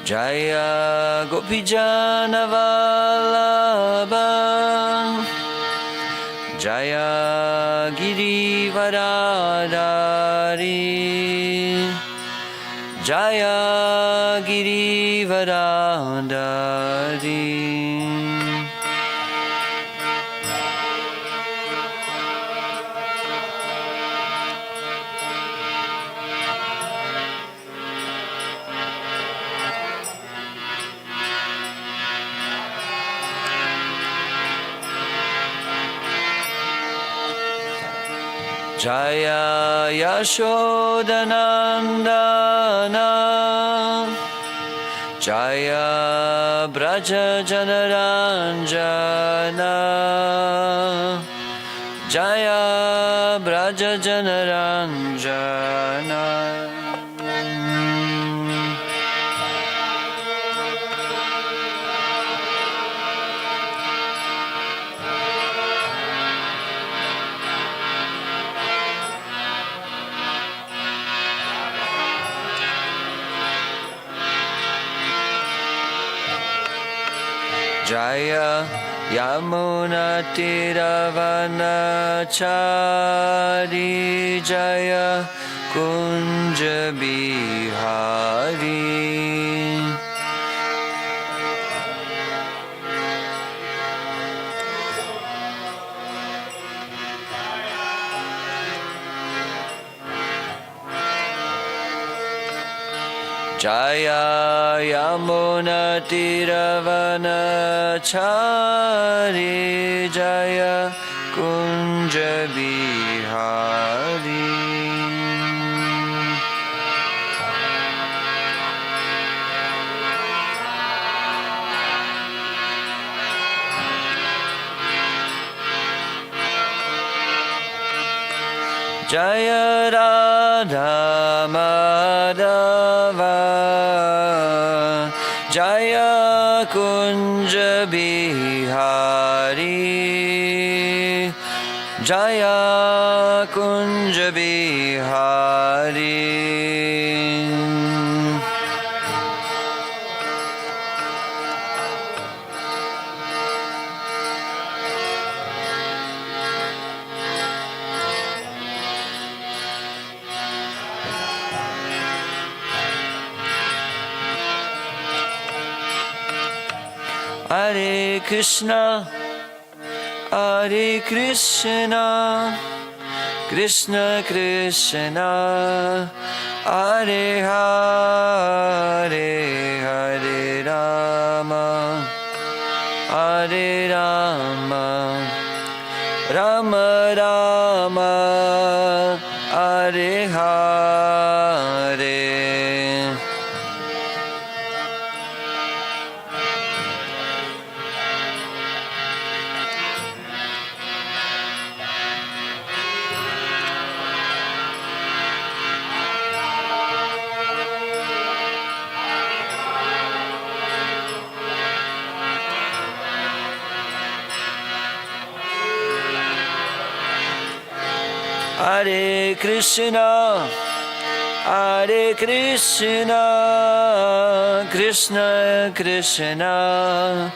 Jaya Gopijana Vallabha Jaya Girivaradari Jaya Girivaradari Jaya Yashodanandana Jaya Braja Janaranjana Jaya Braja Janaranjana Jaya Yamuna Tiravanachari Jaya Kunja Bihari Jaya Yamuna Tiravanachari Jaya Kunja Bihari Jaya Radha Madhava Jaya Kunja Bihari Jaya Kunja Bihari Hare Krishna, Hare Krishna, Krishna Krishna, Hare Hare, Hare Rama, Hare Rama, Rama Rama, Hare Hare. Hare Krishna, Hare Krishna, Krishna Krishna,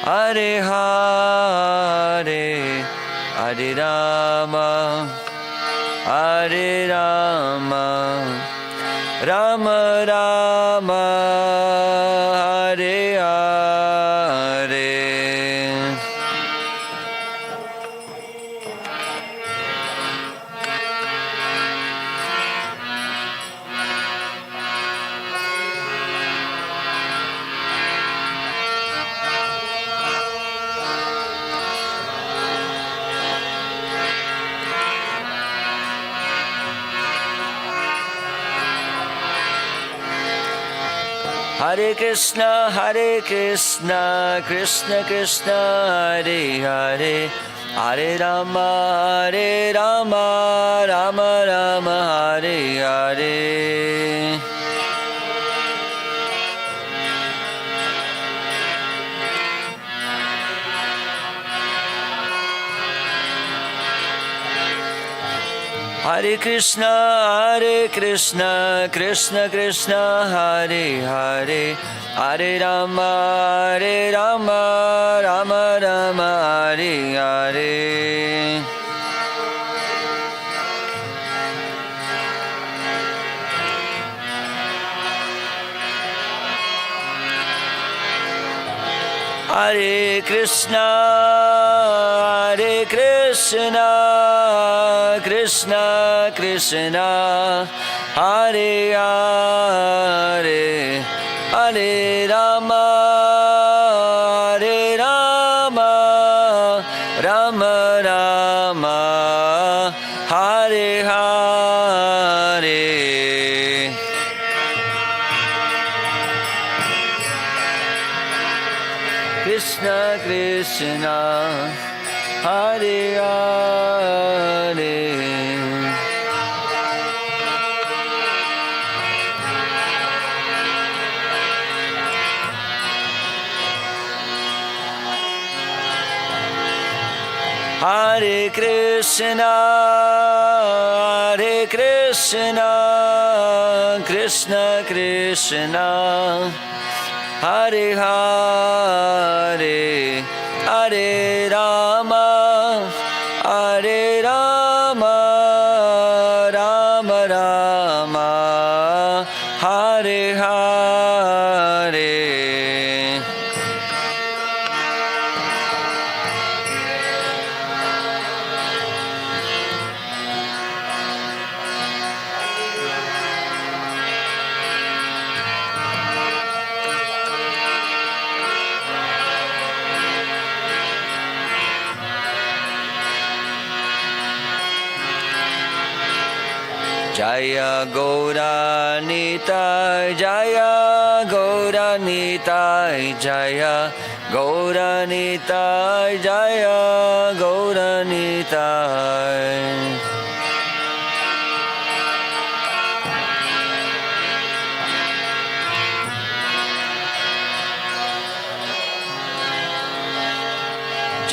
Hare Hare, Hare Rama, Hare Rama, Rama Rama, Hare Hare. Hare Krishna, Hare Krishna, Krishna Krishna, Hare Hare, Hare Rama, Hare Rama, Rama Rama, Hare Hare. Hare Krishna, Krishna Krishna, Hare Hare, Hare Rama, Rama Rama, Hare Hare. Hare Krishna, Krishna Krishna, Hare Hare, Hare Rama, Rama Rama, Hare Hare. Krishna Krishna, Hare Hare. Hare Krishna, Krishna Krishna, Hare Hare, Hare Rama, Rama Rama, Hare Hare. Jaya Gaura Nitai, Jaya Gaura Nitai, Jaya Gaura Nitai, Jaya Gaura Nitai.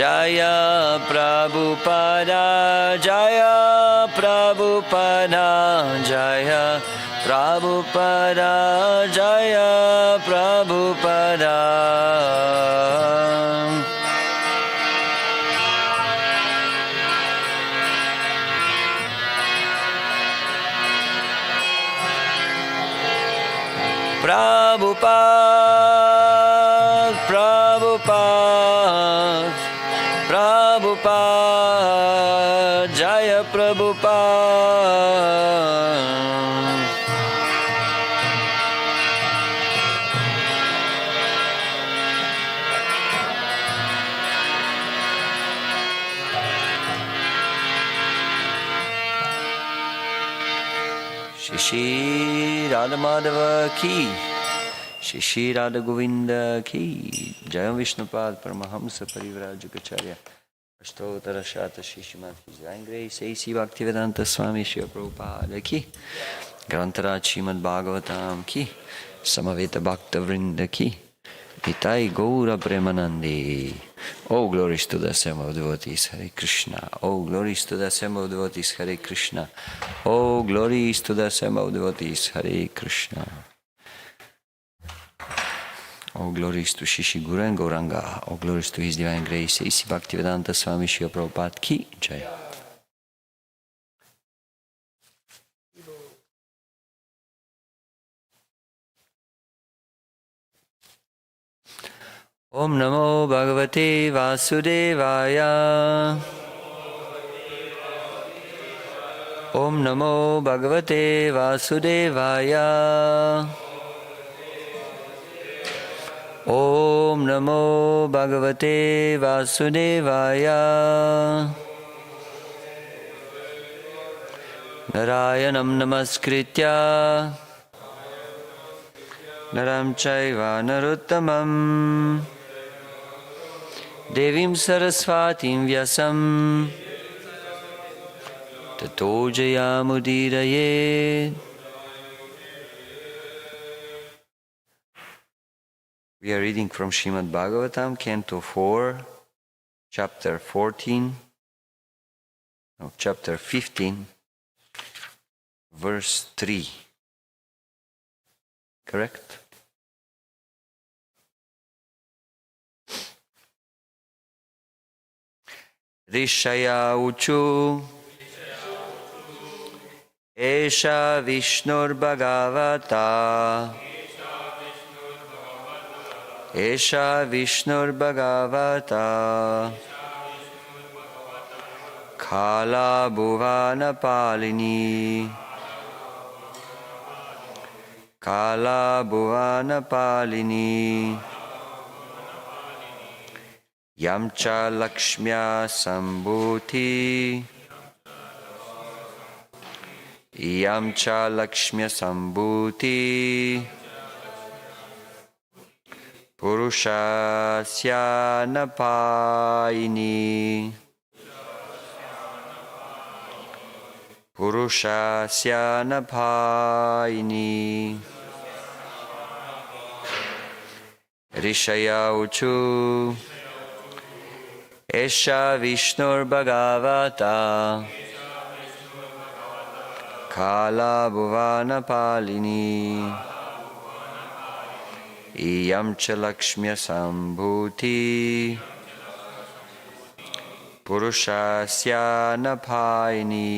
Jaya Prabhupada, Jaya Prabhupada, Jaya Prabhupada, Jaya Prabhupada. Prabhupada, Prabhupada, Prabhupada, Jaya Prabhupada. Shri Radha Madhava ki, Shri Radha Govinda ki, Jaya Vishnupad Paramahamsa Parivrajukacharya, Ashtotara Shata Shishimad ki, Jai Grace A.C. Bhaktivedanta Swami Shri Prabhupada ki, Grantaraj Srimad Bhagavatam ki, Samaveta Bhakta Vrinda ki, Nitai Gaura Premanandi. Oh, glories to the Same of devotees, Hare Krishna. Oh, glories to the Same of devotees, Hare Krishna. Oh, glories to the Same of devotees, Hare Krishna. Oh, glories to Shishi Guru and Gauranga. Oh, glories to His Divine Grace, A.C. Bhaktivedanta Swami Shri Prabhupada ki Jai. Om Namo Bhagavate Vasudevaya. Om Namo Bhagavate Vasudevaya. Om Namo Bhagavate Vasudevaya. Narayanam Namaskritya Naram Chaiva Naruttamam Devim Saraswatim Vyasam Tato Jayamudiraye. We are reading from Srimad Bhagavatam, Canto 4, Chapter 14, no, Chapter 15, verse 3. Correct? ṛṣaya ūcuḥ eṣa viṣṇor bhagavataḥ eṣa viṣṇor bhagavataḥ kalā bhuvana-pālinī kalā bhuvana-pālinī iyaṁ lakṣmyāḥ sambhūtiḥ iyaṁ lakṣmyāḥ sambhūtiḥ puruṣasyānapāyinī puruṣasyānapāyinī ṛṣaya ūcuḥ eṣa viṣṇor bhagavataḥ kalā bhuvana-pālinī iyaṁ lakṣmyāḥ sambhūtiḥ puruṣasyānapāyinī.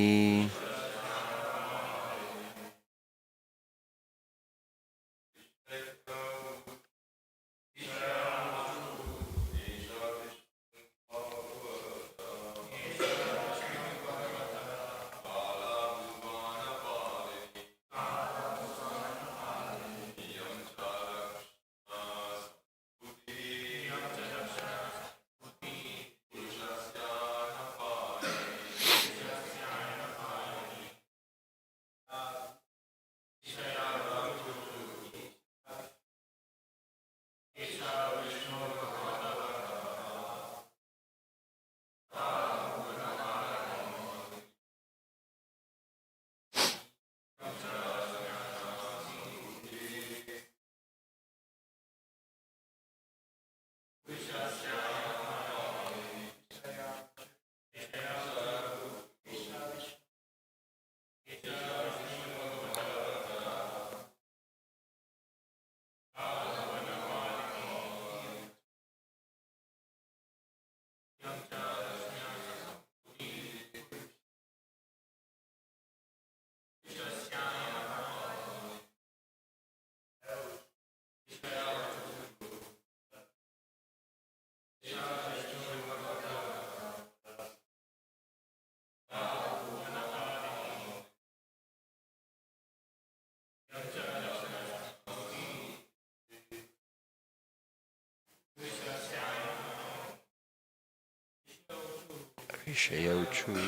ṛṣaya ūcuḥ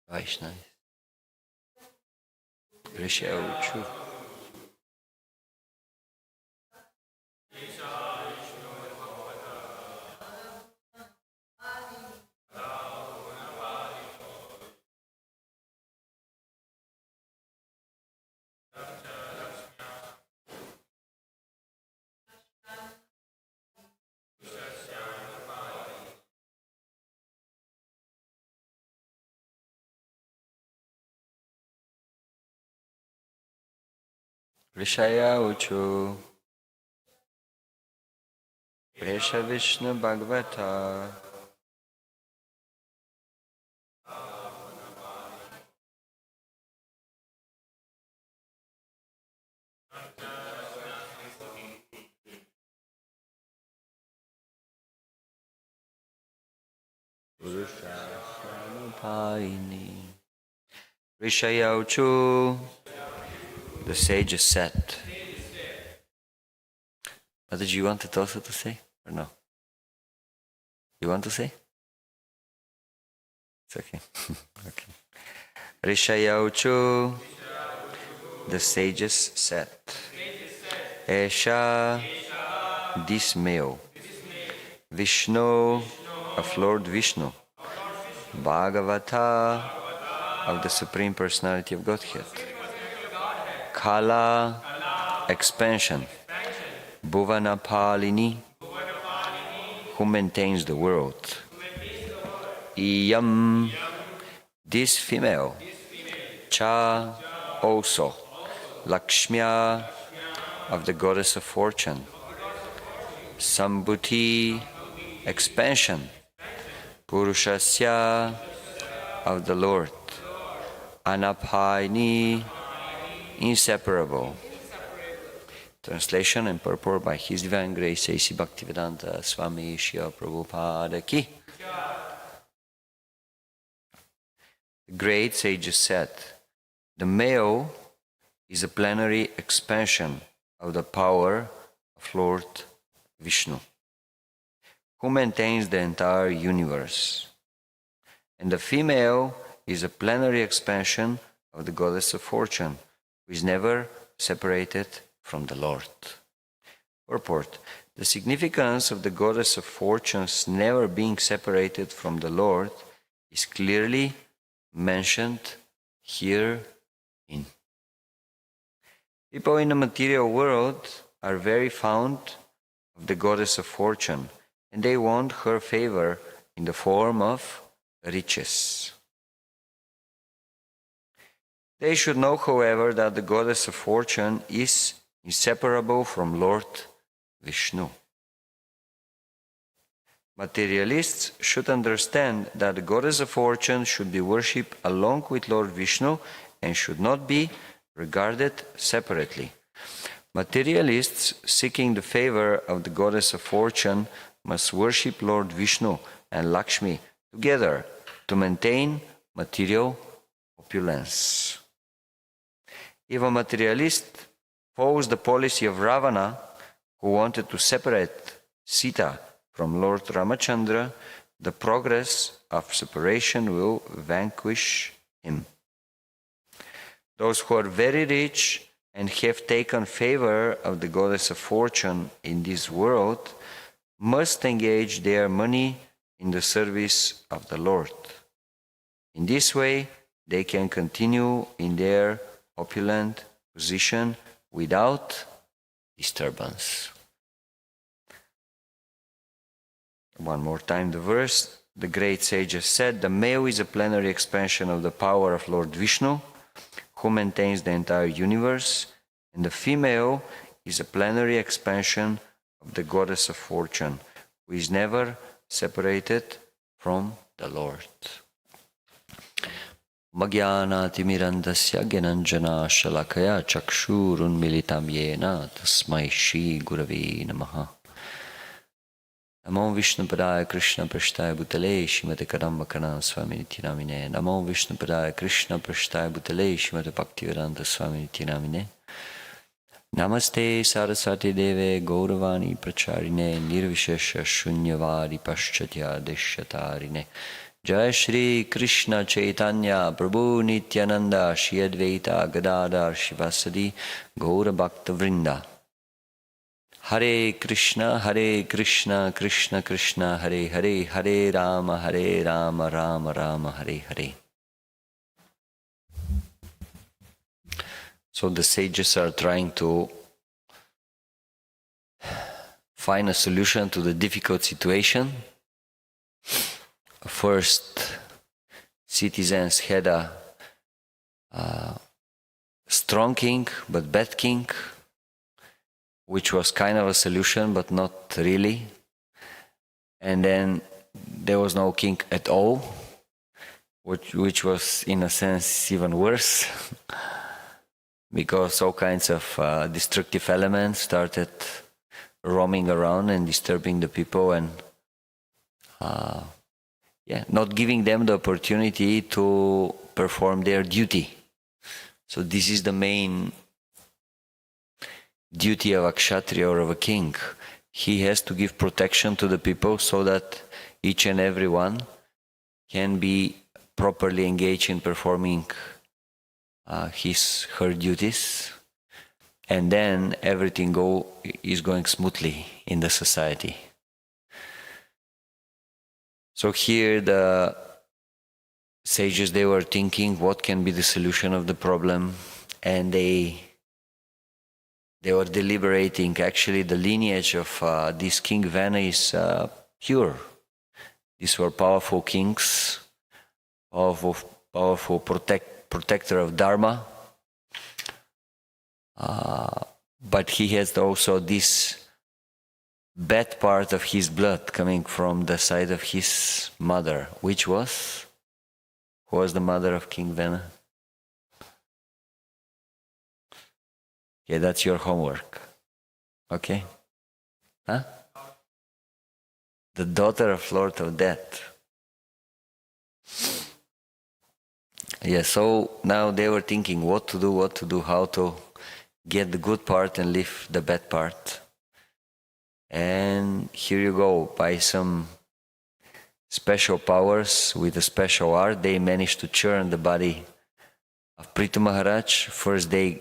Vaishnava ṛṣaya ūcuḥ ṛṣaya ūcuḥ eṣa viṣṇor bhagavataḥ puruṣasyānapāyinī. ṛṣaya ūcuḥ. The sages said. What did you want it also to say or no? You want to say? It's okay. Okay. ṛṣaya ūcuḥ. The sages said. Eṣa, this male, Viṣṇu, of Lord Viṣṇu, bhagavataḥ, of the Supreme Personality of Godhead. Kalā, expansion. Bhuvana-pālinī, who maintains the world. Iyaṁ, this female. Cha, also. lakṣmyāḥ, of the goddess of fortune. Sambhūtiḥ, expansion. Puruṣasyānapāyinī, of the Lord. Anapāyinī, inseparable. Translation and purport by His Divine Grace A.C. Bhaktivedanta Swami Srila Prabhupada Ki. The great sages said, the male is a plenary expansion of the power of Lord Viṣṇu, who maintains the entire universe. And the female is a plenary expansion of the goddess of fortune, who is never separated from the Lord. Purport. The significance of the goddess of fortunes never being separated from the Lord is clearly mentioned here in. People in the material world are very fond of the goddess of fortune, and they want her favor in the form of riches. They should know, however, that the goddess of fortune is inseparable from Lord Viṣṇu. Materialists should understand that the goddess of fortune should be worshipped along with Lord Viṣṇu and should not be regarded separately. Materialists seeking the favor of the goddess of fortune must worship Lord Viṣṇu and Lakṣmi together to maintain material opulence. If a materialist follows the policy of Ravana, who wanted to separate Sita from Lord Ramachandra, the progress of separation will vanquish him. Those who are very rich and have taken favor of the goddess of fortune in this world must engage their money in the service of the Lord. In this way, they can continue in their opulent position without disturbance. One more time the verse. The great sages said, the male is a plenary expansion of the power of Lord Viṣṇu, who maintains the entire universe, and the female is a plenary expansion of the goddess of fortune, who is never separated from the Lord. Magyānātimirandasya gyananjana shalakaya chakshurunmilitam yena tasmai shri gurave namaha. Namo Viṣṇupadāya Krishna Prasthaya Bhutale Śrimate Kadamba Swami Nityanamine. Namo Viṣṇupadāya Krishna Prasthaya Bhutale Śrimate Bhaktivedanta Swami Nityanamine. Namaste Saraswati Deve Gauravani Pracharine Nirvishesha Shunyavadi Paschatya Deshatarine. Jai Shri Krishna Chaitanya Prabhu Nityananda Shri Advaita Gadadhar Shivasadi Gaura Bhakta Vrinda. Hare Krishna, Krishna Krishna, Hare Hare, Hare Rama, Rama Rama, Hare Hare. So the sages are trying to find a solution to the difficult situation. First, citizens had a strong king but bad king, which was kind of a solution, but not really. And then there was no king at all, which was in a sense even worse, because all kinds of destructive elements started roaming around and disturbing the people and not giving them the opportunity to perform their duty. So this is the main duty of a kshatriya or of a king. He has to give protection to the people so that each and every one can be properly engaged in performing her duties, and then everything is going smoothly in the society. So here the sages, they were thinking what can be the solution of the problem, and they were deliberating. Actually, the lineage of this King Viṣṇu is pure. These were powerful kings, powerful protector of Dharma. But he has also this bad part of his blood coming from the side of his mother, which was? Who was the mother of King Viṣṇu? Yeah, that's your homework. Okay? Huh? The daughter of Lord of Death. Yeah, so now they were thinking what to do, how to get the good part and leave the bad part. And here you go, by some special powers, with a special art, they managed to churn the body of Prithu Maharaj. First they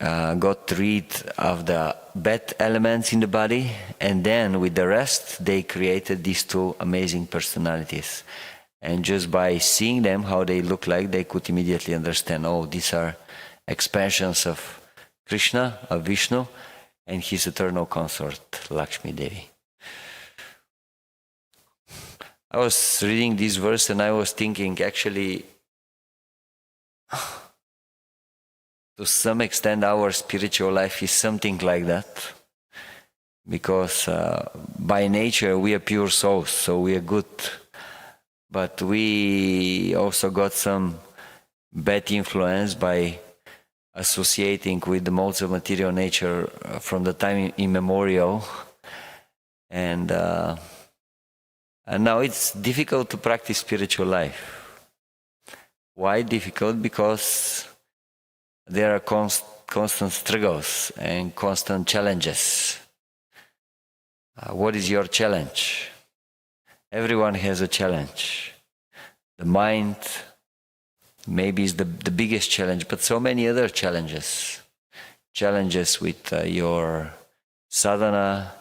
got rid of the bad elements in the body, and then with the rest they created these two amazing personalities. And just by seeing them, how they look like, they could immediately understand, oh, these are expansions of Krishna, of Viṣṇu, and his eternal consort, Lakshmi Devi. I was reading this verse and I was thinking, actually, to some extent our spiritual life is something like that. Because by nature we are pure souls, so we are good. But we also got some bad influence by associating with the modes of material nature from the time immemorial. And now it's difficult to practice spiritual life. Why difficult? Because there are constant struggles and constant challenges. What is your challenge? Everyone has a challenge. The mind maybe is the biggest challenge, but so many other challenges. Challenges with your sadhana,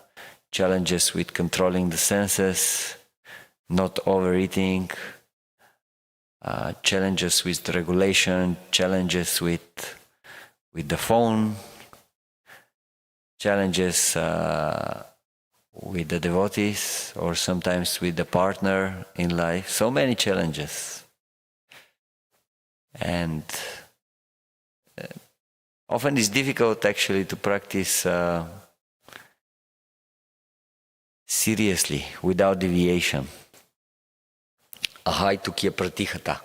challenges with controlling the senses, not overeating, challenges with regulation, challenges with the phone, challenges with the devotees, or sometimes with the partner in life. So many challenges. And often it's difficult actually to practice seriously, without deviation. Ahaitukya pratihata.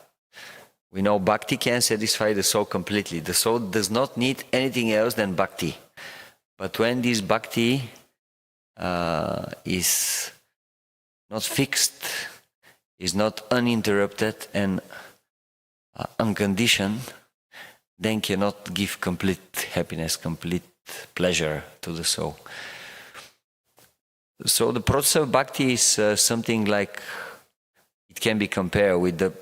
We know bhakti can satisfy the soul completely. The soul does not need anything else than bhakti. But when this bhakti is not fixed, is not uninterrupted and unconditioned, then cannot give complete happiness, complete pleasure to the soul. So the process of bhakti is something like, it can be compared with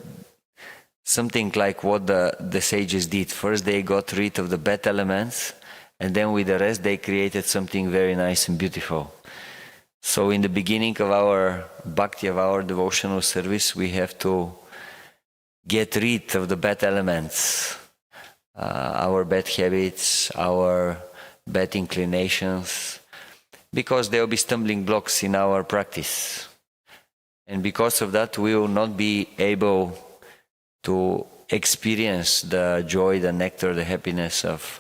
something like what the sages did. First they got rid of the bad elements, and then with the rest they created something very nice and beautiful. So in the beginning of our bhakti, of our devotional service, we have to get rid of the bad elements, our bad habits, our bad inclinations, because there will be stumbling blocks in our practice. And because of that, we will not be able to experience the joy, the nectar, the happiness of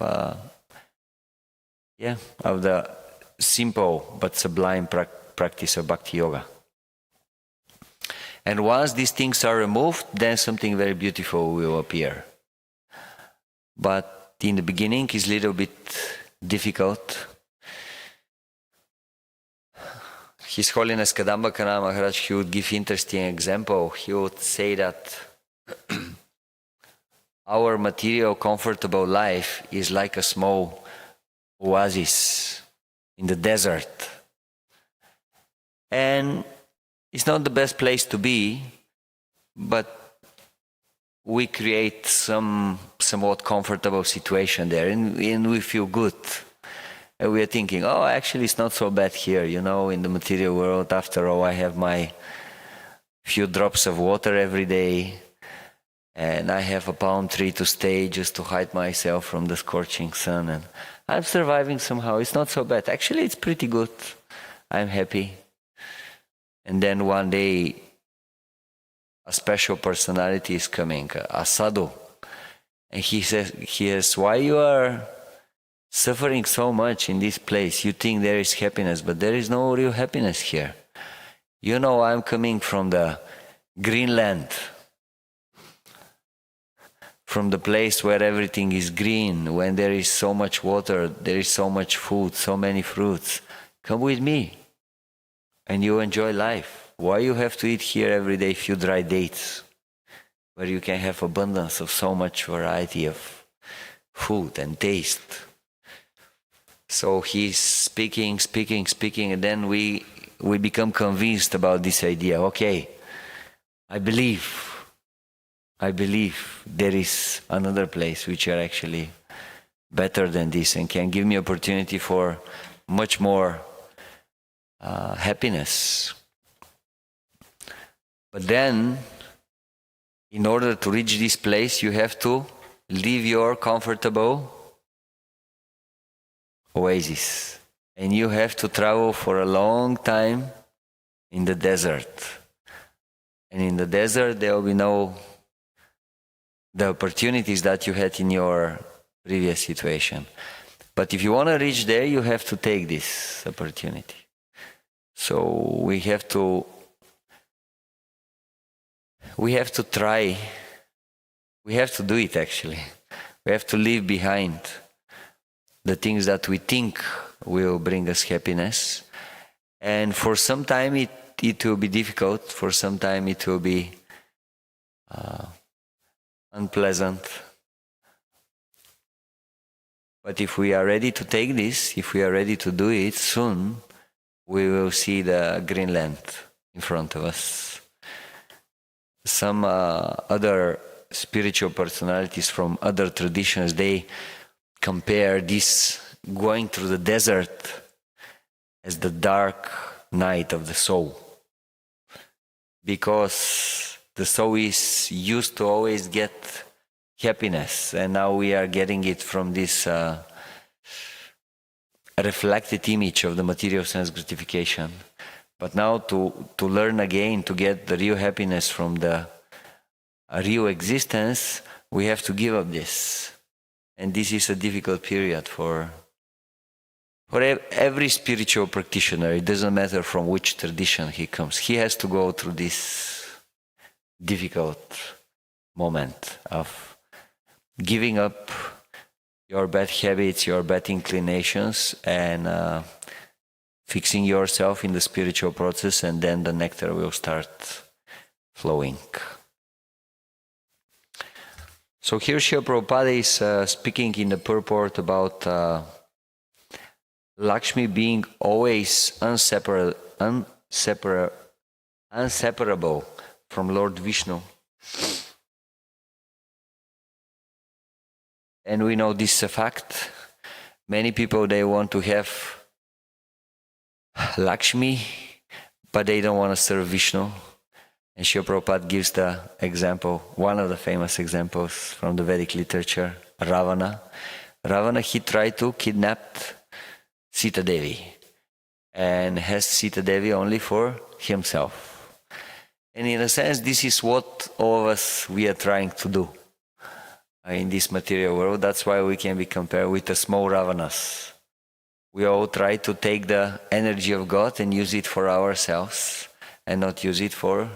the simple but sublime practice of bhakti yoga. And once these things are removed, then something very beautiful will appear. But in the beginning it's a little bit difficult. His Holiness Kadamba Kanana Maharaj, he would give interesting example. He would say that our material comfortable life is like a small oasis in the desert. And it's not the best place to be, but we create somewhat comfortable situation there, and we feel good. And we are thinking, oh, actually it's not so bad here, in the material world. After all, I have my few drops of water every day, and I have a palm tree to stay just to hide myself from the scorching sun, and I'm surviving somehow. It's not so bad. Actually, it's pretty good. I'm happy. And then one day, a special personality is coming, a sadhu, and he says, why you are suffering so much in this place? You think there is happiness, but there is no real happiness here. You know, I'm coming from the Greenland, from the place where everything is green, when there is so much water, there is so much food, so many fruits. Come with me and you enjoy life. Why you have to eat here every day few dry dates, where you can have abundance of so much variety of food and taste? So he's speaking, and then we become convinced about this idea. Okay, I believe there is another place which are actually better than this and can give me opportunity for much more happiness. But then, in order to reach this place, you have to leave your comfortable oasis. And you have to travel for a long time in the desert. And in the desert, there will be no the opportunities that you had in your previous situation. But if you want to reach there, you have to take this opportunity. So we have to try, we have to do it actually. We have to leave behind the things that we think will bring us happiness. And for some time it will be difficult, for some time it will be unpleasant. But if we are ready to take this, if we are ready to do it, soon we will see the Greenland in front of us. Some other spiritual personalities from other traditions, they compare this going through the desert as the dark night of the soul. Because the soul is used to always get happiness, and now we are getting it from this reflected image of the material sense gratification. But now to learn again, to get the real happiness from the real existence, we have to give up this. And this is a difficult period for every spiritual practitioner. It doesn't matter from which tradition he comes. He has to go through this difficult moment of giving up your bad habits, your bad inclinations, and fixing yourself in the spiritual process, and then the nectar will start flowing. So here Srila Prabhupada is speaking in the purport about Lakshmi being always inseparable from Lord Viṣṇu. And we know this is a fact. Many people, they want to have Lakshmi, but they don't want to serve Viṣṇu. And Srila Prabhupada gives the example, one of the famous examples from the Vedic literature, Ravana. Ravana, he tried to kidnap Sita Devi and has Sita Devi only for himself. And in a sense, this is what all of us, we are trying to do in this material world. That's why we can be compared with the small Ravanas. We all try to take the energy of God and use it for ourselves and not use it for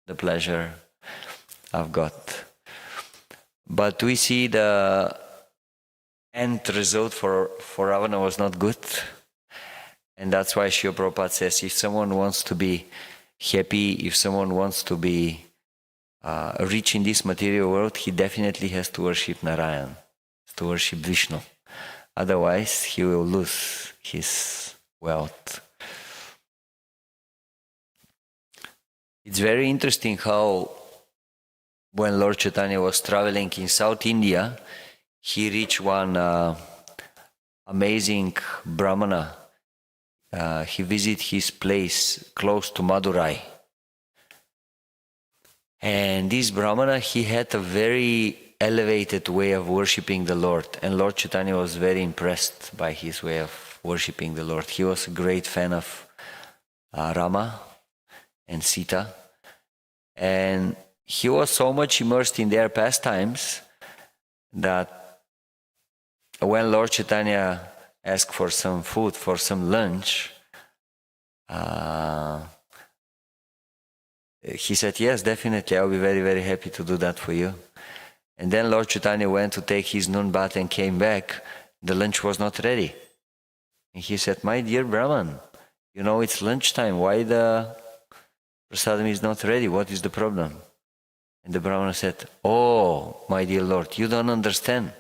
the pleasure of God. But we see the end result for Ravana was not good. And that's why Srila Prabhupada says, if someone wants to be happy, if someone wants to be rich in this material world, he definitely has to worship Narayan, to worship Viṣṇu. Otherwise, he will lose his wealth. It's very interesting how when Lord Chaitanya was traveling in South India, he reached one amazing Brahmana. He visited his place close to Madurai. And this Brahmana, he had a very elevated way of worshipping the Lord. And Lord Chaitanya was very impressed by his way of worshipping the Lord. He was a great fan of Rama and Sita. And he was so much immersed in their pastimes that when Lord Chaitanya asked for some food, for some lunch, he said, yes, definitely, I'll be very, very happy to do that for you. And then Lord Chaitanya went to take his noon bath and came back. The lunch was not ready. And he said, my dear Brahman, you know it's lunchtime. Why the prasadam is not ready? What is the problem? And the Brahmana said, oh, my dear Lord, you don't understand.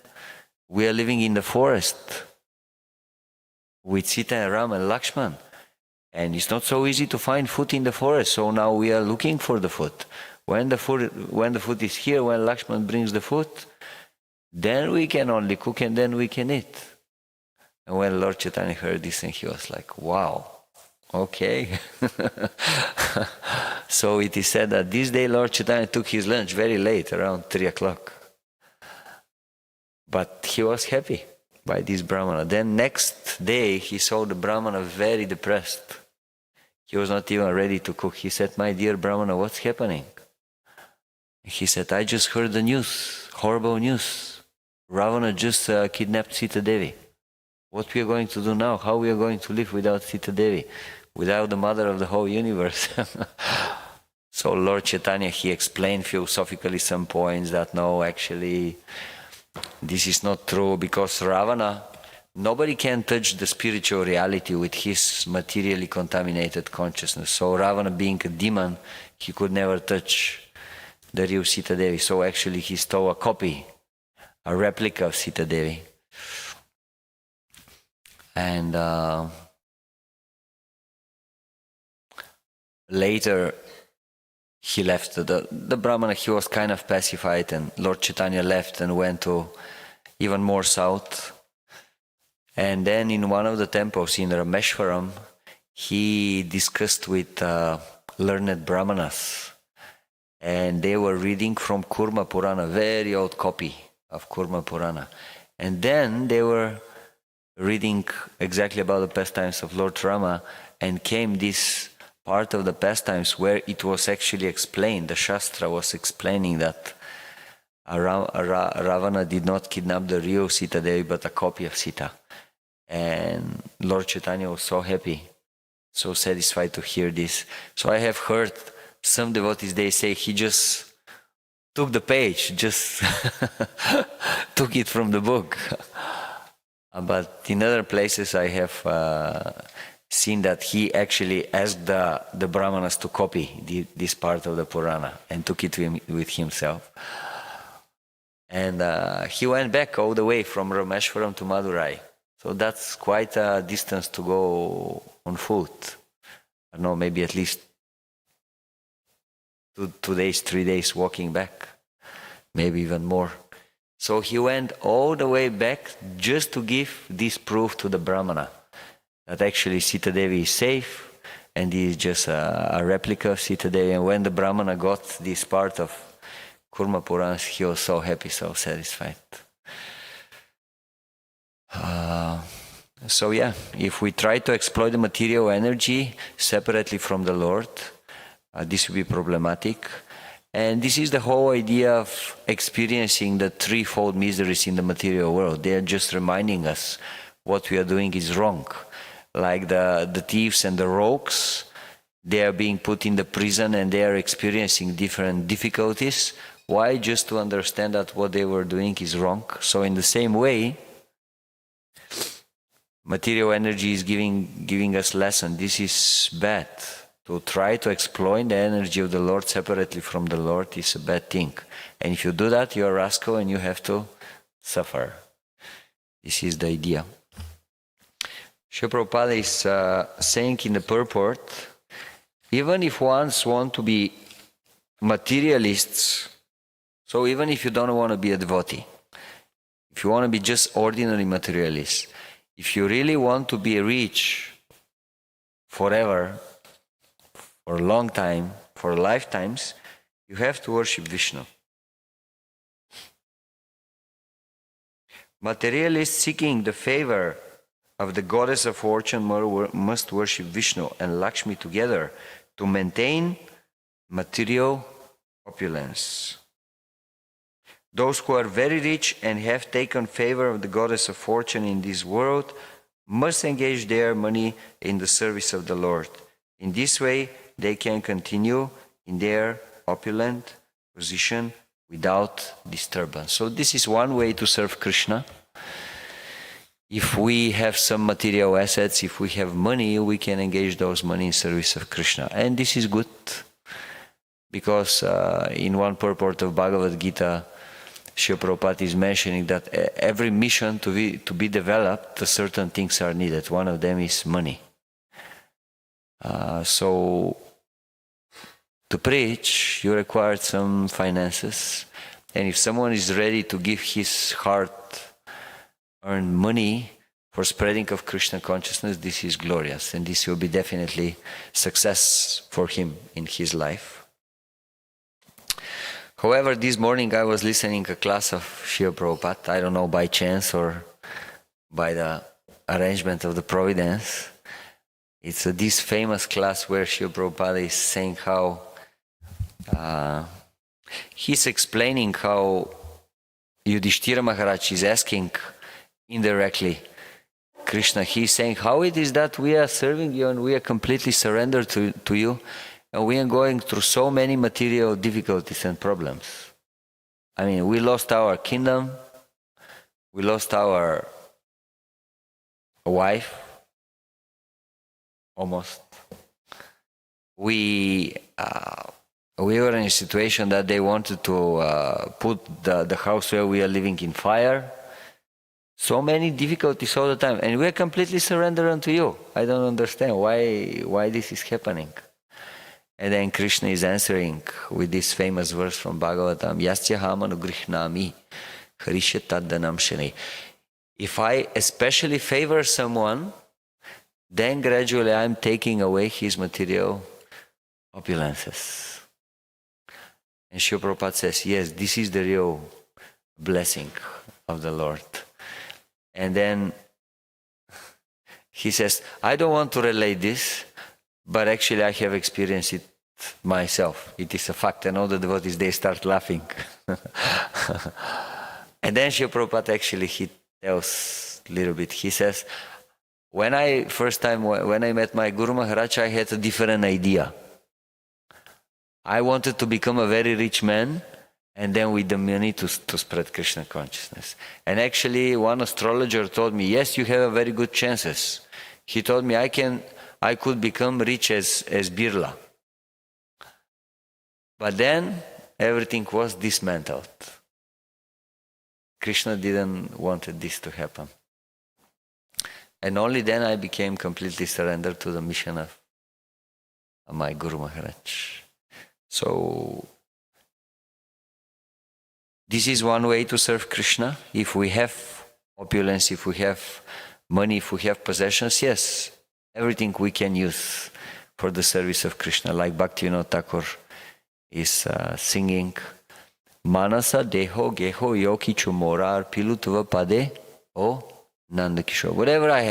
We are living in the forest with Sita and Ram and Lakshman. And it's not so easy to find food in the forest. So now we are looking for the food. When the food is here, when Lakshman brings the food, then we can only cook and then we can eat. And when Lord Chaitanya heard this, and he was like, wow, okay. So it is said that this day Lord Chaitanya took his lunch very late, around 3 o'clock. But he was happy by this Brahmana. Then next day he saw the Brahmana very depressed. He was not even ready to cook. He said, my dear Brahmana, what's happening? He said, I just heard the news, horrible news. Ravana just kidnapped Sita Devi. What we are going to do now? How we are going to live without Sita Devi? Without the mother of the whole universe? So Lord Chaitanya, he explained philosophically some points that no, actually, this is not true, because Ravana, nobody can touch the spiritual reality with his materially contaminated consciousness. So Ravana, being a demon, he could never touch the real Sita Devi. So actually he stole a copy, a replica of Sita Devi. And later he left. The Brahmana, he was kind of pacified, and Lord Chaitanya left and went to even more south. And then in one of the temples in Rameshwaram, he discussed with learned Brahmanas. And they were reading from Kurma Purana, very old copy of Kurma Purana. And then they were reading exactly about the pastimes of Lord Rama, and came this part of the pastimes where it was actually explained, the Shastra was explaining that Ravana did not kidnap the real Sita Devi, but a copy of Sita. And Lord Chaitanya was so happy, so satisfied to hear this. So I have heard some devotees, they say he just took the page, just took it from the book. But in other places I have seen that he actually asked the Brahmanas to copy this part of the Purana and took it with himself. And he went back all the way from Rameshwaram to Madurai. So that's quite a distance to go on foot. I don't know, maybe at least 2 days, 3 days walking back, maybe even more. So he went all the way back just to give this proof to the Brahmana that actually Sita Devi is safe and he is just a replica of Sita Devi. And when the Brahmana got this part of Kurma Purana, he was so happy, so satisfied. So yeah, if we try to exploit the material energy separately from the Lord, this will be problematic. And this is the whole idea of experiencing the threefold miseries in the material world. They are just reminding us what we are doing is wrong. Like the thieves and the rogues, they are being put in the prison and they are experiencing different difficulties. Why? Just to understand that what they were doing is wrong. So in the same way, material energy is giving us lesson. This is bad. To try to exploit the energy of the Lord separately from the Lord is a bad thing. And if you do that, you are a rascal and you have to suffer. This is the idea. Srila Prabhupada is saying in the purport, even if ones want to be materialists, so even if you don't want to be a devotee, if you want to be just ordinary materialist, if you really want to be rich forever, for a long time, for lifetimes, You have to worship Viṣṇu. Materialists seeking the favor of the goddess of fortune must worship Viṣṇu and Lakshmi together to maintain material opulence. Those who are very rich and have taken favor of the goddess of fortune in this world must engage their money in the service of the Lord. In this way, they can continue in their opulent position without disturbance. So this is one way to serve Krishna. If we have some material assets, if we have money, we can engage those money in service of Krishna. And this is good because in one purport of Bhagavad Gita, Srila Prabhupada is mentioning that every mission to be developed, certain things are needed. One of them is money. So to preach, you require some finances. And if someone is ready to give his hard-earned money for spreading of Krishna consciousness, this is glorious. And this will be definitely success for him in his life. However, this morning I was listening to a class of Srila Prabhupada, I don't know by chance or by the arrangement of the Providence. It's this famous class where Srila Prabhupada is saying how, he's explaining how Yudhishthira Maharaj is asking indirectly Krishna. He's saying how it is that we are serving you and we are completely surrendered to you. And we are going through so many material difficulties and problems. I mean, we lost our kingdom, we lost our wife, almost. We were in a situation that they wanted to put the house where we are living in fire. So many difficulties all the time, and we are completely surrendered unto you. I don't understand why this is happening. And then Krishna is answering with this famous verse from Bhagavatam, Yasyaham anugrihhnami harishyataddanam shani. If I especially favor someone, then gradually I'm taking away his material opulences. And Srila Prabhupada says, yes, this is the real blessing of the Lord. And then he says, I don't want to relate this, but actually I have experienced it myself. It is a fact, and all the devotees, they start laughing. And then Srila Prabhupada actually, he tells a little bit. He says, when I met my Guru Maharaj, I had a different idea. I wanted to become a very rich man, and then with the money to spread Krishna consciousness. And actually, one astrologer told me, yes, you have a very good chances. He told me I could become rich as Birla. But then everything was dismantled. Krishna didn't want this to happen. And only then I became completely surrendered to the mission of my Guru Maharaj. So this is one way to serve Krishna. If we have opulence, if we have money, if we have possessions, yes, everything we can use for the service of Krishna. Like Bhaktivinoda Thakur is singing, Manasa deho geho yokichu morar pilutva pade o Nanda Kishore. Whatever I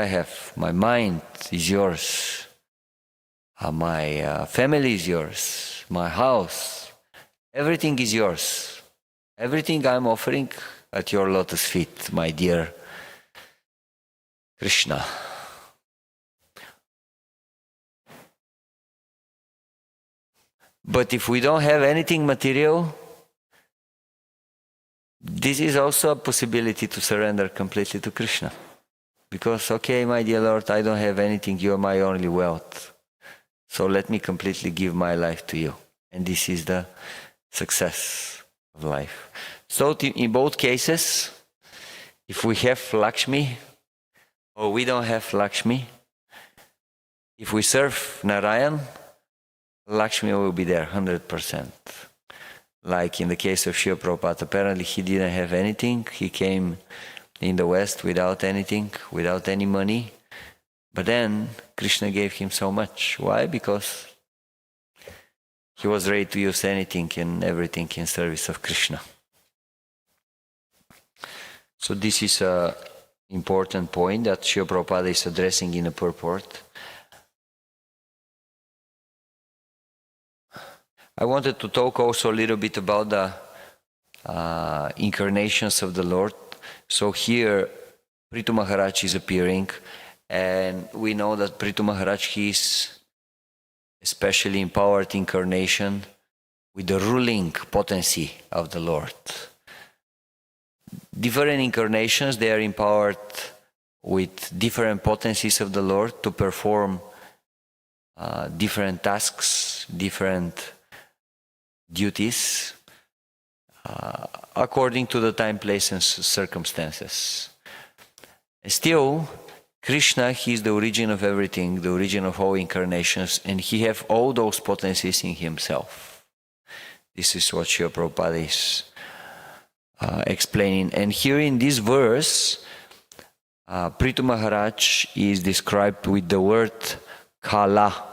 have, my mind is yours, my family is yours, my house, everything is yours. Everything I'm offering at your lotus feet, my dear Krishna. But if we don't have anything material, this is also a possibility to surrender completely to Krishna. Because, okay, my dear Lord, I don't have anything, you are my only wealth. So let me completely give my life to you. And this is the success of life. So in both cases, if we have Lakshmi, or we don't have Lakshmi, if we serve Narayan, Lakshmi will be there 100%. Like in the case of Srila Prabhupada, apparently he didn't have anything. He came in the West without anything, without any money. But then Krishna gave him so much. Why? Because he was ready to use anything and everything in service of Krishna. So this is an important point that Srila Prabhupada is addressing in a purport. I wanted to talk also a little bit about the incarnations of the Lord. So here Prithu Maharaj is appearing, and we know that Prithu Maharaj, he is especially empowered incarnation with the ruling potency of the Lord. Different incarnations, they are empowered with different potencies of the Lord to perform different tasks, different duties, according to the time, place and circumstances. Still, Krishna, he is the origin of everything, the origin of all incarnations, and he has all those potencies in himself. This is what Srila Prabhupada is explaining. And here in this verse, Prithu Maharaj is described with the word kalā.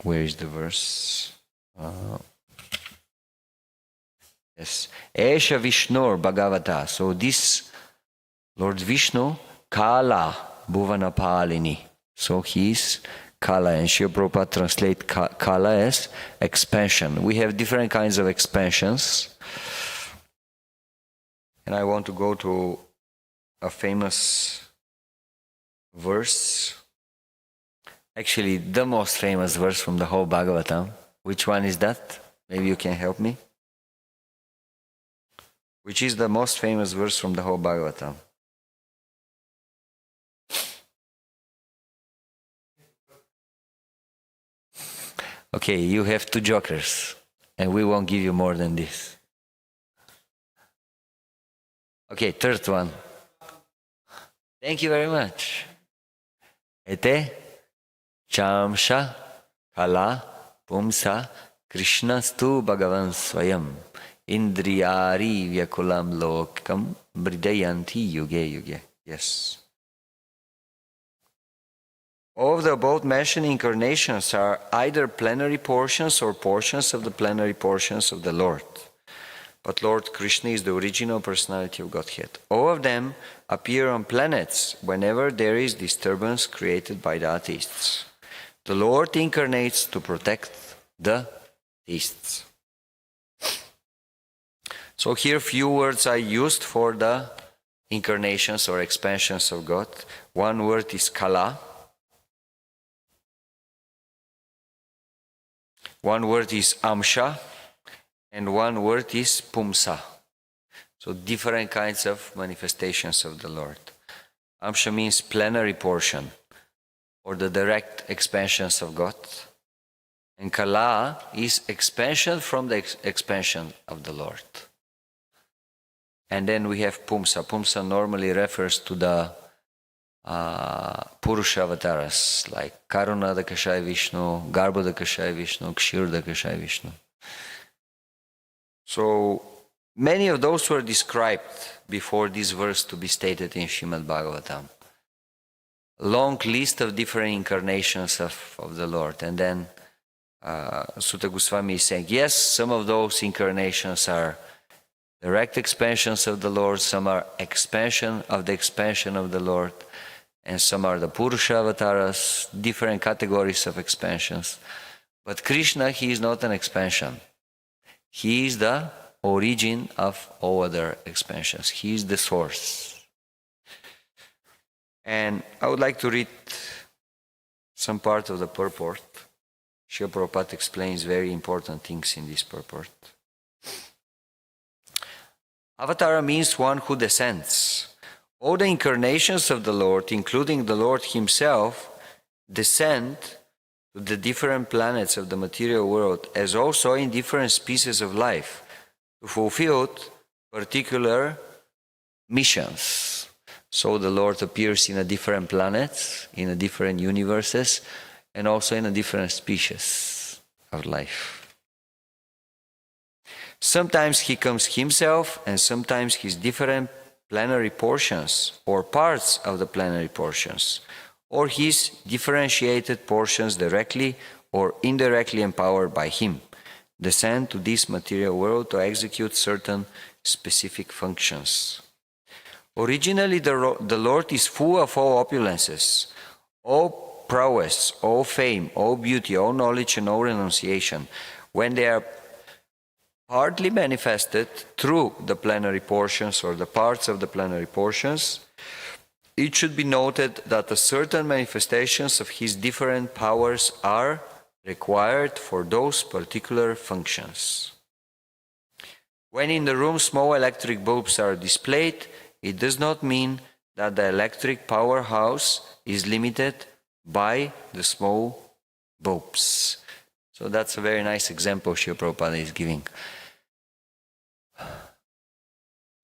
Where is the verse? Yes. Esha viṣṇor bhagavataḥ. So this Lord Viṣṇu, kalā bhuvana-pālinī. So he is kalā, and Srila Prabhupada translate kalā as expansion. We have different kinds of expansions. And I want to go to a famous verse. Actually, the most famous verse from the whole Bhagavatam. Which one is that? Maybe you can help me. Which is the most famous verse from the whole Bhagavatam? Okay, you have 2 jokers, and we won't give you more than this. Okay, third one. Thank you very much. Ete chamsha kalā pumsa krishnastu bhagavan swayam indriyari vyakulam lokam bridayanti yuge yuge. Yes. All of the above mentioned incarnations are either plenary portions or portions of the plenary portions of the Lord. But Lord Krishna is the original personality of Godhead. All of them appear on planets whenever there is disturbance created by the atheists. The Lord incarnates to protect the theists. So here few words are used for the incarnations or expansions of God. One word is kalā. One word is amsha, and one word is pumsa. So different kinds of manifestations of the Lord. Amsha means plenary portion, or the direct expansions of God. And kalā is expansion from the expansion of the Lord. And then we have pumsa. Pumsa normally refers to the puruṣavatāras, like Karunadakashaya Viṣṇu, Garbhodakashaya Viṣṇu, Kshirodakashaya Viṣṇu. So many of those were described before this verse to be stated in Śrīmad Bhagavatam. Long list of different incarnations of the Lord. And then Sutta Goswami is saying, yes, some of those incarnations are direct expansions of the Lord, some are expansion of the Lord, and some are the puruṣavatāras, different categories of expansions. But Krishna, he is not an expansion. He is the origin of all other expansions. He is the source. And I would like to read some part of the purport. Srila Prabhupada explains very important things in this purport. Avatara means one who descends. All the incarnations of the Lord, including the Lord himself, descend to the different planets of the material world, as also in different species of life, to fulfill particular missions. So the Lord appears in a different planets, in a different universes, and also in a different species of life. Sometimes he comes himself, and sometimes his different plenary portions or parts of the plenary portions. or his differentiated portions directly or indirectly empowered by him, descend to this material world to execute certain specific functions. Originally, the Lord is full of all opulences, all prowess, all fame, all beauty, all knowledge, and all renunciation. When they are partly manifested through the plenary portions or the parts of the plenary portions, it should be noted that a certain manifestations of his different powers are required for those particular functions. When in the room small electric bulbs are displayed, it does not mean that the electric powerhouse is limited by the small bulbs. So that's a very nice example Srila Prabhupada is giving.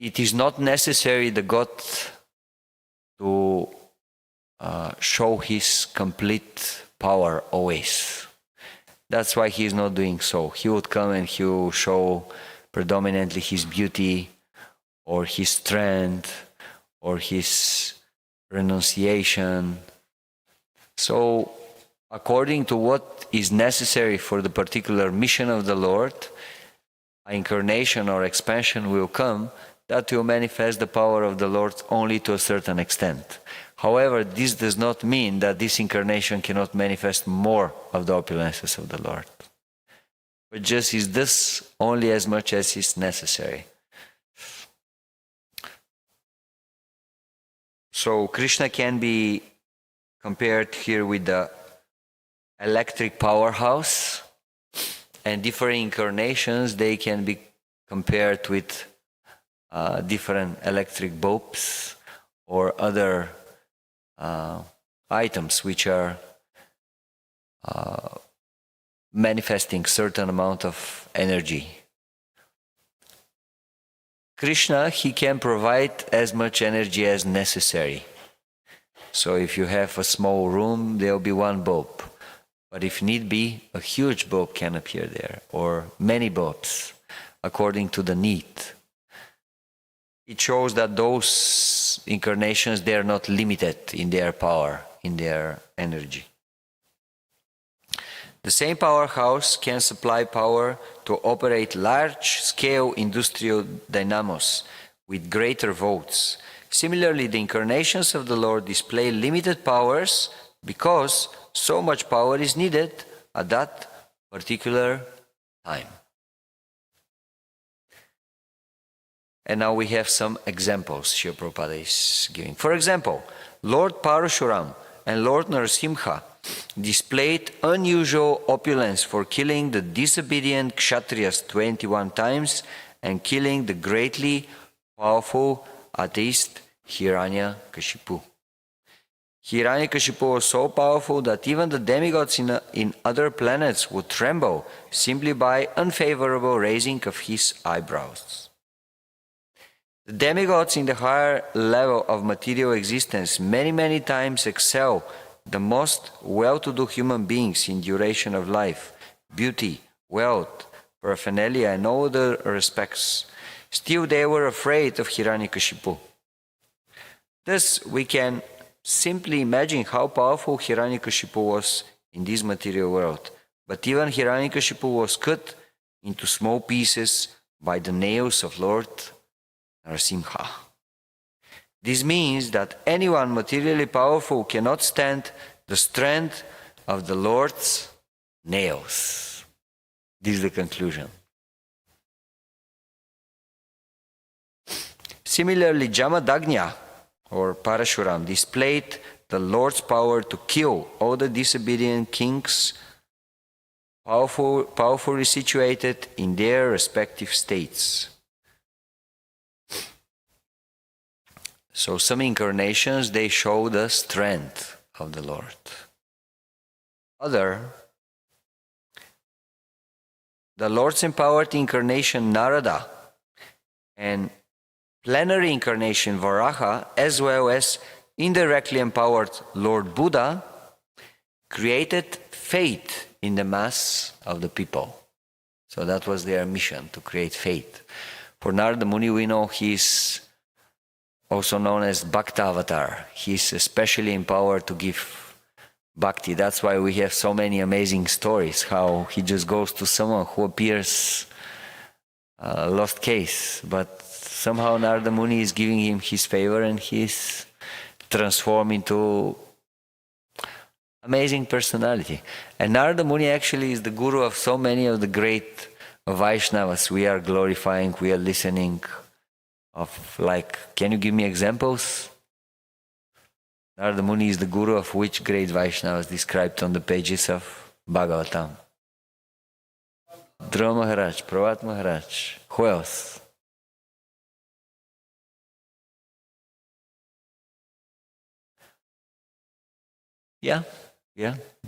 It is not necessary the God to show his complete power always. That's why he is not doing so. He would come and he will show predominantly his beauty or his strength or his renunciation. So according to what is necessary for the particular mission of the Lord, incarnation or expansion will come that will manifest the power of the Lord only to a certain extent. However, this does not mean that this incarnation cannot manifest more of the opulences of the Lord. But just is this only as much as is necessary. So Krishna can be compared here with the electric powerhouse, and different incarnations, they can be compared with different electric bulbs or other items which are manifesting certain amount of energy. Krishna, he can provide as much energy as necessary. So if you have a small room, there will be one bulb. But if need be, a huge bulb can appear there, or many bulbs, according to the need. It shows that those incarnations, they are not limited in their power, in their energy. The same powerhouse can supply power to operate large-scale industrial dynamos with greater volts. Similarly, the incarnations of the Lord display limited powers because so much power is needed at that particular time. And now we have some examples Srila Prabhupada is giving. For example, Lord Parashuram and Lord Narasimha displayed unusual opulence for killing the disobedient Kshatriyas 21 times and killing the greatly powerful atheist Hiranyakashipu. Hiranyakashipu was so powerful that even the demigods in other planets would tremble simply by unfavorable raising of his eyebrows. The demigods in the higher level of material existence many times excel the most well-to-do human beings in duration of life, beauty, wealth, paraphernalia, and all other respects. Still they were afraid of Hiranyakashipu. Thus we can simply imagine how powerful Hiranyakashipu was in this material world. But even Hiranyakashipu was cut into small pieces by the nails of Lord Narasimha. This means that anyone materially powerful cannot stand the strength of the Lord's nails. This is the conclusion. Similarly, Jamadagnya or Parashuram displayed the Lord's power to kill all the disobedient kings, powerfully situated in their respective states. So some incarnations, they show the strength of the Lord. The Lord's empowered incarnation Narada and plenary incarnation Varaha, as well as indirectly empowered Lord Buddha, created faith in the mass of the people. So that was their mission, to create faith. For Narada Muni, we know his also known as Bhakta Avatar. He's especially empowered to give bhakti. That's why we have so many amazing stories, how he just goes to someone who appears lost case, but somehow Narada Muni is giving him his favor and he's transformed into amazing personality. And Narada Muni actually is the guru of so many of the great Vaishnavas we are glorifying, we are listening of. Like, can you give me examples? Narada Muni is the guru of which great Vaishnavas described on the pages of Bhagavatam? Dhruva Maharaj, Pravat Maharaj. Who else? Yeah,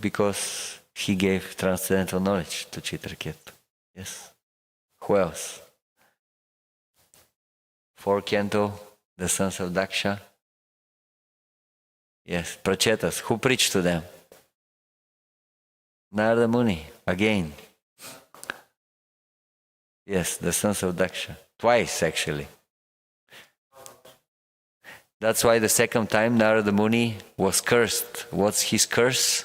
because he gave transcendental knowledge to Chitraketu. Yes. Who else? 4 canto, the sons of Daksha. Yes, Prachetas. Who preached to them? Narada Muni, again. Yes, the sons of Daksha. Twice, actually. That's why the second time Narada Muni was cursed. What's his curse?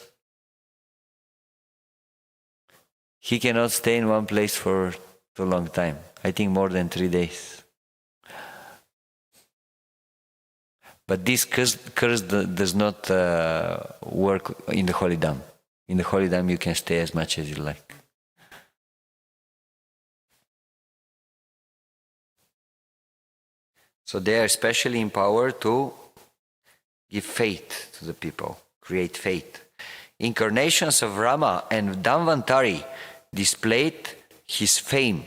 He cannot stay in one place for too long time. I think more than 3 days. But this curse does not work in the Holy Dham. In the Holy Dham you can stay as much as you like. So they are especially empowered to give faith to the people, create faith. Incarnations of Rama and Dhanvantari displayed his fame.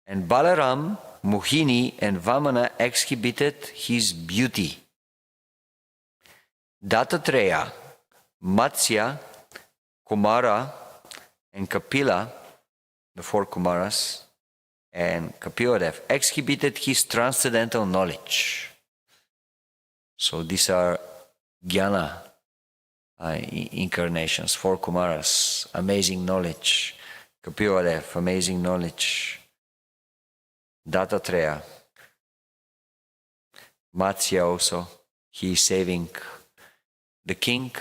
And Balaram, Mohini and Vamana exhibited his beauty. Dattatreya, Matsya, Kumara and Kapila, the 4 Kumaras, and Kapilavadev exhibited his transcendental knowledge. So these are Jnana incarnations, 4 Kumaras, amazing knowledge. Kapilavadev, amazing knowledge. Dattatreya, Matsya also, he is saving the king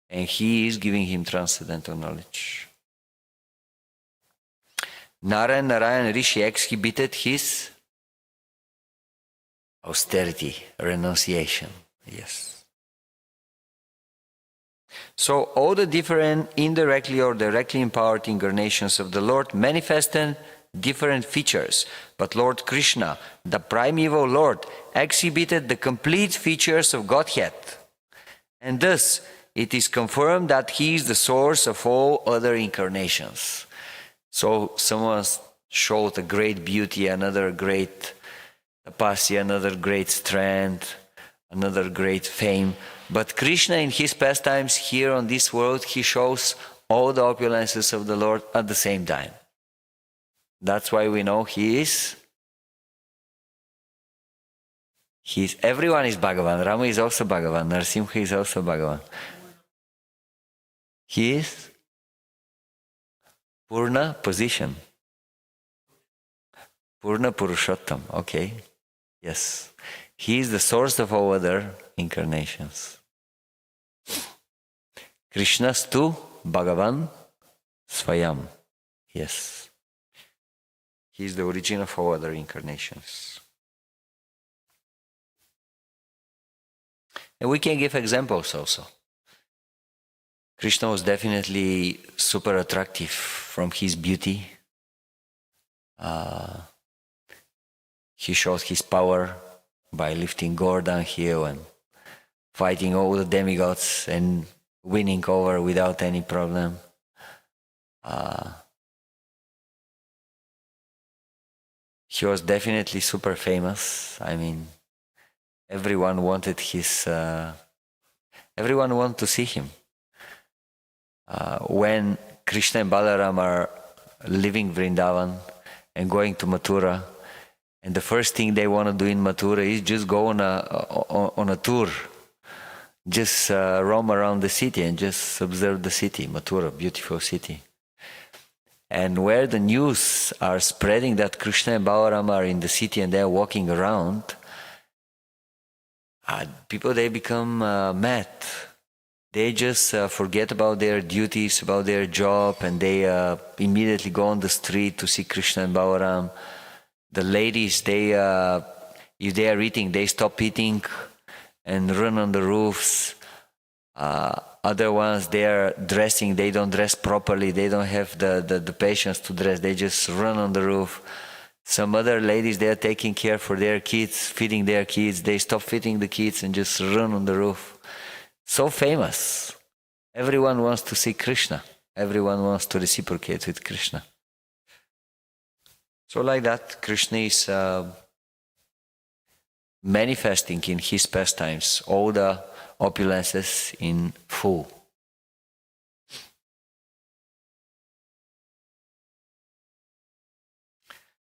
and he is giving him transcendental knowledge. Narayan Rishi exhibited his austerity, renunciation. Yes. So all the different indirectly or directly empowered incarnations of the Lord manifested different features. But Lord Krishna, the primeval Lord, exhibited the complete features of Godhead. And thus it is confirmed that he is the source of all other incarnations. So someone showed a great beauty, another great tapasya, another great strength, another great fame. But Krishna in his pastimes here on this world, he shows all the opulences of the Lord at the same time. That's why we know everyone is Bhagavan. Rama is also Bhagavan. Narasimha is also Bhagavan. He is Purna position. Purna Purushottam. Okay. Yes. He is the source of all other incarnations. Krishnastu Bhagavan Svayam. Yes. He is the origin of all other incarnations. And we can give examples also. Krishna was definitely super attractive from his beauty. He showed his power by lifting Govardhan hill and fighting all the demigods and winning over without any problem. He was definitely super famous. I mean, everyone wanted everyone wanted to see him. When Krishna and Balaram are leaving Vrindavan and going to Mathura, and the first thing they want to do in Mathura is just go on a tour, just roam around the city and just observe the city, Mathura, beautiful city. And where the news are spreading that Krishna and Balaram are in the city and they're walking around, people, they become mad. They just forget about their duties, about their job, and they immediately go on the street to see Krishna and Balaram. The ladies, if they are eating, they stop eating and run on the roofs. Other ones, they are dressing, they don't dress properly, they don't have the patience to dress, they just run on the roof. Some other ladies, they are taking care for their kids, feeding their kids, they stop feeding the kids and just run on the roof. So famous. Everyone wants to see Krishna. Everyone wants to reciprocate with Krishna. So like that, Krishna is manifesting in his pastimes all the opulences in full.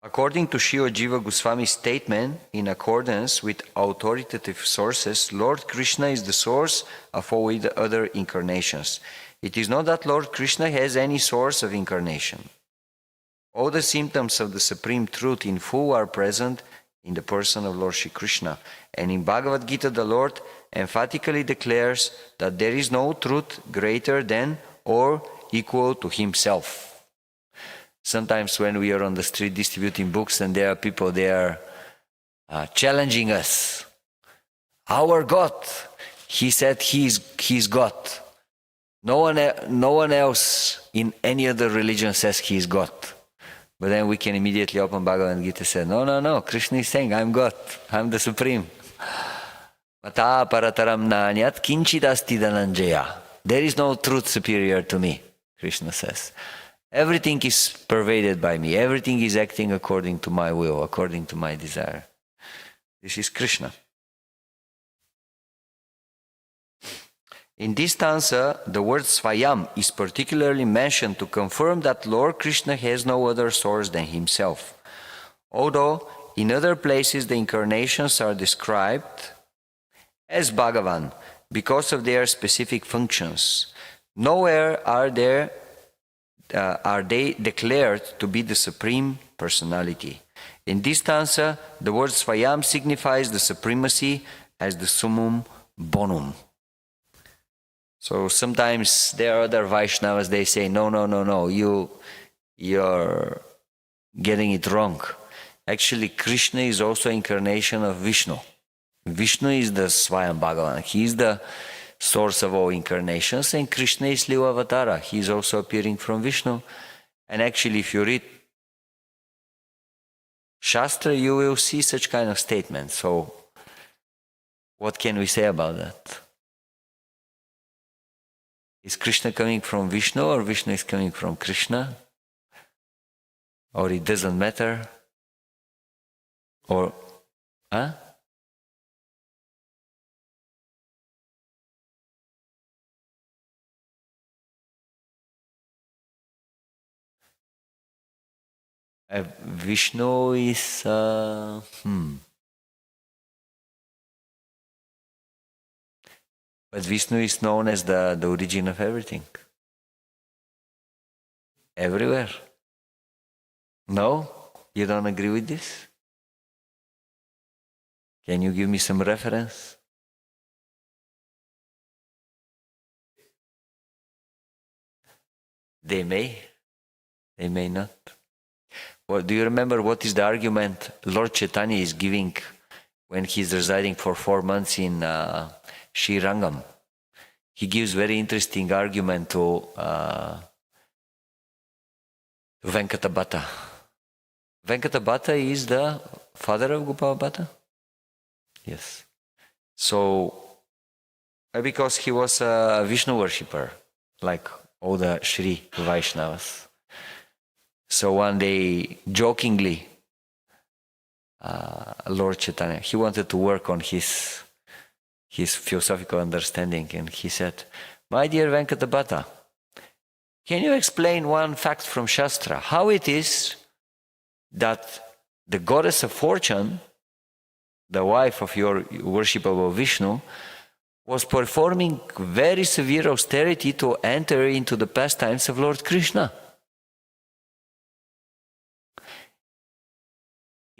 According to Srila Jiva Goswami's statement, in accordance with authoritative sources, Lord Krishna is the source of all the other incarnations. It is not that Lord Krishna has any source of incarnation. All the symptoms of the Supreme Truth in full are present in the person of Lord Shri Krishna. And in Bhagavad Gita, the Lord emphatically declares that there is no truth greater than or equal to himself. Sometimes when we are on the street distributing books and there are people, they are challenging us. Our God, he said he's God. No one else in any other religion says he is God. But then we can immediately open Bhagavad Gita and say, no, Krishna is saying, I'm God, I'm the Supreme. Mata parataram nanyat kinchid asti dhananjaya. There is no truth superior to me, Krishna says. Everything is pervaded by me. Everything is acting according to my will, according to my desire. This is Krishna. In this stanza, the word svayam is particularly mentioned to confirm that Lord Krishna has no other source than himself. Although in other places the incarnations are described as Bhagavan because of their specific functions, nowhere are they declared to be the Supreme Personality. In this stanza, the word svayam signifies the supremacy as the summum bonum. So sometimes there are other Vaishnavas, they say, no, you're getting it wrong. Actually, Krishna is also incarnation of Viṣṇu. Viṣṇu is the Swayam Bhagavan. He is the source of all incarnations, and Krishna is Lila Avatara. He is also appearing from Viṣṇu. And actually, if you read Shastra, you will see such kind of statements. So, what can we say about that? Is Krishna coming from Viṣṇu or Viṣṇu is coming from Krishna? Or it doesn't matter? Or, Viṣṇu is, But Viṣṇu is known as the origin of everything. Everywhere. No? You don't agree with this? Can you give me some reference? They may not. Well, do you remember what is the argument Lord Chaitanya is giving when he's residing for 4 months in Srirangam? He gives very interesting argument to Venkatabhata. Venkatabhata is the father of Gopala Bhatta? Yes. So, because he was a Viṣṇu worshipper, like all the Shri Vaishnavas. So one day, jokingly, Lord Chaitanya, he wanted to work on his philosophical understanding, and he said, "My dear Venkatabhata, can you explain one fact from Shastra? How it is that the goddess of fortune, the wife of your worshipable Viṣṇu, was performing very severe austerity to enter into the pastimes of Lord Krishna?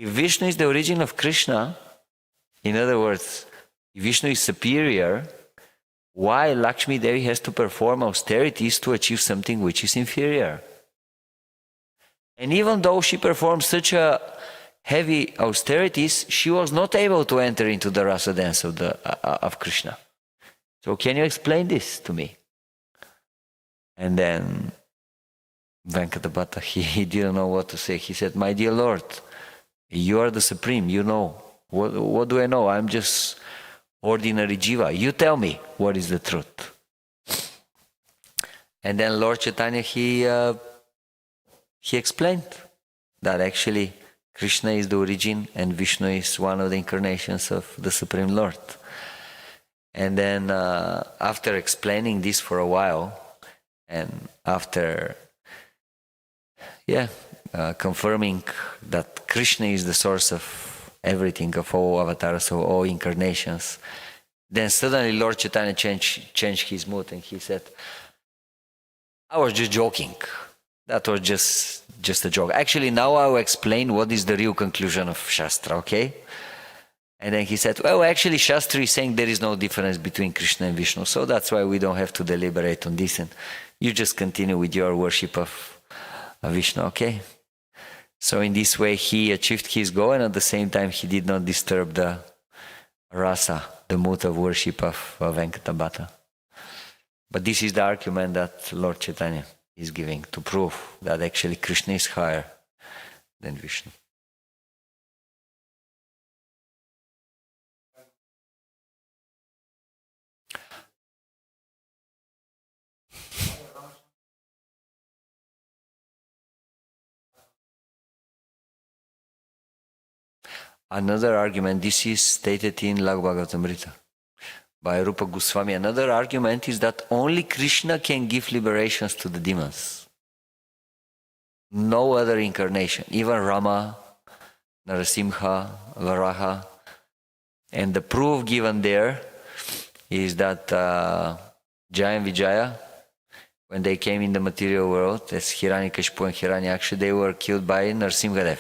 if Viṣṇu is the origin of Krishna, in other words, if Viṣṇu is superior, why Lakshmi Devi has to perform austerities to achieve something which is inferior? And even though she performed such a heavy austerities, she was not able to enter into the rasa dance of Krishna. So can you explain this to me? And then Venkatapata, he didn't know what to say. He said, my dear Lord, you are the Supreme, you know. What do I know? I'm just ordinary jiva. You tell me what is the truth. And then Lord Chaitanya, he explained that actually Krishna is the origin and Viṣṇu is one of the incarnations of the Supreme Lord. And then after explaining this for a while, and after confirming that Krishna is the source of everything, of all avatars, of all incarnations, then suddenly Lord Chaitanya changed his mood and he said, I was just joking. That was just a joke. Actually, now I will explain what is the real conclusion of Shastra, okay? And then he said, well, actually, Shastra is saying there is no difference between Krishna and Viṣṇu, so that's why we don't have to deliberate on this, and you just continue with your worship of Viṣṇu, okay? So in this way, he achieved his goal, and at the same time, he did not disturb the rasa, the mood of worship of Venkatapata. But this is the argument that Lord Chaitanya is giving to prove that actually Krishna is higher than Viṣṇu. Another argument, this is stated in Bhagavataḥ by Rupa Goswami. Another argument is that only Krishna can give liberations to the demons. No other incarnation, even Rama, Narasimha, Varaha. And the proof given there is that Jaya and Vijaya, when they came in the material world, as Hiranyakashipu and Hiranyaksha, they were killed by Narasimhadev.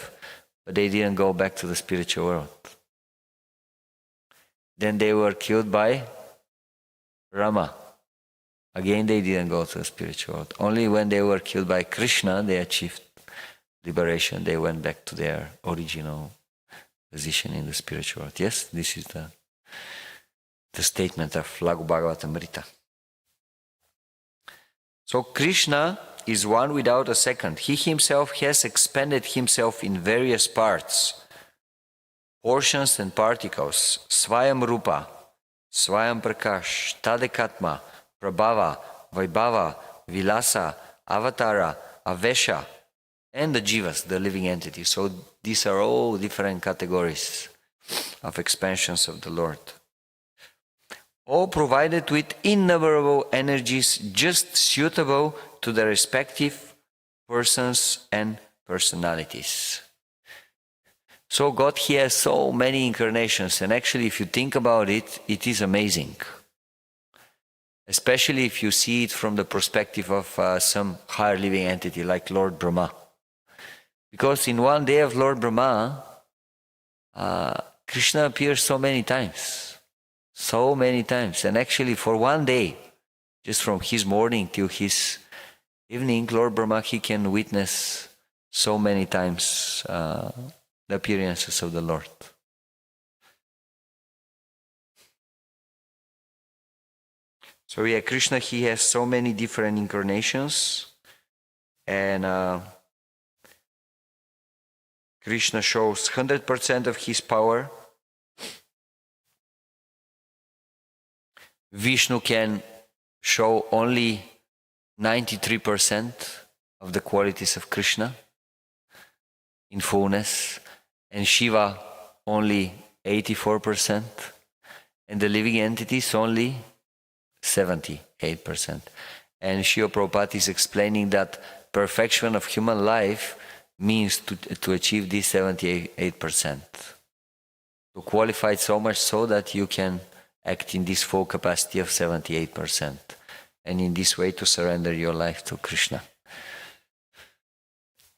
But they didn't go back to the spiritual world. Then they were killed by Rama. Again, they didn't go to the spiritual world. Only when they were killed by Krishna, they achieved liberation. They went back to their original position in the spiritual world. Yes, this is the statement of Lagu Bhagavatamrita. So Krishna is one without a second. He himself has expanded himself in various parts, portions and particles, Svayam Rupa, Svayam Prakash, Tadekatma, Prabhava, Vaibhava, Vilasa, Avatara, Avesha, and the Jivas, the living entities. So these are all different categories of expansions of the Lord. All provided with innumerable energies just suitable to the respective persons and personalities. So God, He has so many incarnations, and actually if you think about it, it is amazing. Especially if you see it from the perspective of some higher living entity like Lord Brahma. Because in one day of Lord Brahma, Krishna appears so many times. So many times. And actually for one day, just from his morning till his evening, Lord Brahma, he can witness so many times the appearances of the Lord. So yeah, Krishna, he has so many different incarnations, and Krishna shows 100% of his power. Viṣṇu can show only 93% of the qualities of Krishna in fullness, and Shiva only 84%, and the living entities only 78%. And Srila Prabhupada is explaining that perfection of human life means to achieve this 78%. To qualify it so much so that you can act in this full capacity of 78%. And in this way to surrender your life to Krishna.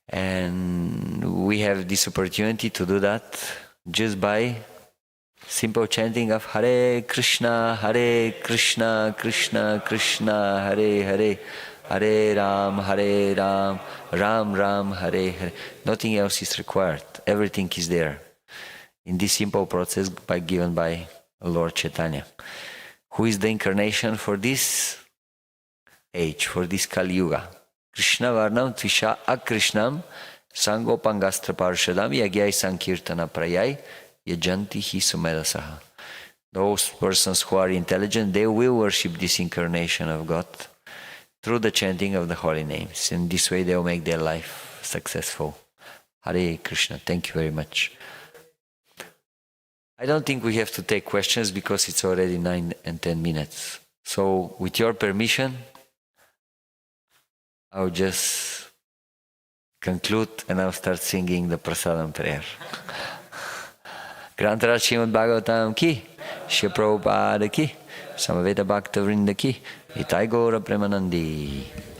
And we have this opportunity to do that just by simple chanting of Hare Krishna, Krishna Krishna, Hare Hare, Hare Ram, Ram Ram, Hare Hare. Nothing else is required. Everything is there in this simple process given by Lord Chaitanya, who is the incarnation for this age, for this Kali Yuga. Krishna Varnam Tvisha Akrishnam Sangopangastra Parshadam Yagyai Sankirtana Prayai Yajanti Hi Sumedasaha. Those persons who are intelligent, they will worship this incarnation of God through the chanting of the holy names. In this way they will make their life successful. Hare Krishna. Thank you very much. I don't think we have to take questions because it's already 9 and 10 minutes. So with your permission, I'll just conclude and I'll start singing the prasadam prayer. Grantara Srimad Bhagavatam ki, Shri Prabhupada ki, Samaveta Bhakta Vrinda ki, Itai Gaura Premanandi.